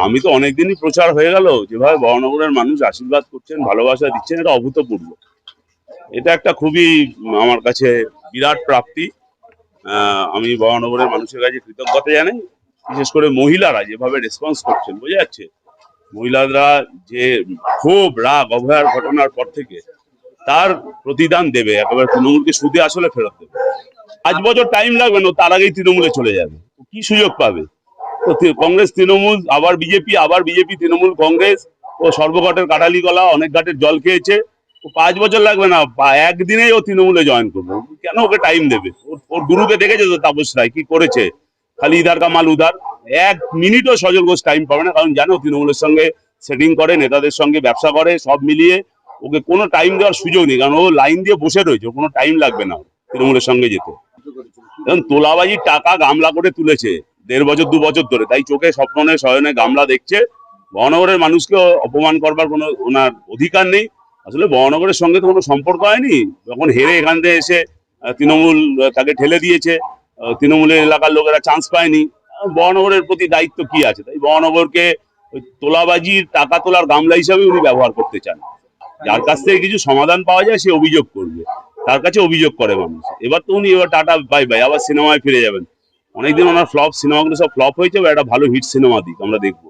আমি তো অনেকদিনই প্রচার হয়ে গেল, যেভাবে বরানগরের মানুষ আশীর্বাদ করছেন, ভালোবাসা দিচ্ছেন, এটা অভূতপূর্ব। এটা একটা খুবই আমার কাছে বিরাট প্রাপ্তি। আমি বরানগরের মানুষের কাছে কৃতজ্ঞতা জানাই। বিশেষ করে মহিলারা যেভাবে রেসপন্স করছেন, বোঝা যাচ্ছে মহিলারা যে ক্ষোভ রাগ অভয়ার ঘটনার পর থেকে তার প্রতিদান দেবে, একেবারে তৃণমূলকে সুদে আসলে ফেরত দেবে। 5 বছর টাইম লাগবে না, তার আগেই তৃণমূলে চলে যাবে। কি সুযোগ পাবে? তো কংগ্রেস তৃণমূল, আবার বিজেপি, আবার বিজেপি তৃণমূল কংগ্রেস। ও সর্বঘাটের কাটালি কলা, অনেক ঘাটের জল খেয়েছে। ও 5 বছর লাগবে না, একদিনেই ও তৃণমূলে জয়েন করবে। কেন ওকে টাইম দেবে? ওর গুরুকে দেখেছে তো তাপস রায় কি করেছে, খালি ইধার কামাল উধার। 1 মিনিটও সজল ঘোষ টাইম পাবে না, কারণ জানো তৃণমূলের সঙ্গে সেটিং করে, নেতাদের সঙ্গে ব্যবসা করে, সব মিলিয়ে ওকে কোনো টাইম দেওয়ার সুযোগ নেই, কারণ ও লাইন দিয়ে বসে রয়েছে, কোনো টাইম লাগবে না তৃণমূলের সঙ্গে যেতে। এখন তোলাবাজির টাকা গামলা করে তুলেছে 1.5 বছর 2 বছর ধরে, তাই চোখে স্বপ্নে শয়নে গামলা দেখছে। বরানগরের মানুষকে অপমান করবার কোনো ওনার অধিকার নেই। আসলে বরানগরের সঙ্গে তো কোনো সম্পর্ক হয়নি। যখন হেরে এখান থেকে এসে তৃণমূল তাকে ঠেলে দিয়েছে, তৃণমূলের এলাকার লোকেরা চান্স পায়নি। বরানগরের প্রতি দায়িত্ব কি আছে? তাই বরানগরকে তোলাবাজির টাকা তোলার গামলা হিসাবে উনি ব্যবহার করতে চান। যার কাছ থেকে কিছু সমাধান পাওয়া যায় সে অভিযোগ করবে, তার কাছে অভিযোগ করে মানুষ। এবার তো উনি এবার টাটা বাই বাই, আবার সিনেমায় ফিরে যাবেন। অনেকদিন ওনার ফ্লপ সিনেমাগুলো সব ফ্লপ হয়েছে, একটা ভালো হিট সিনেমা দিক আমরা দেখবো।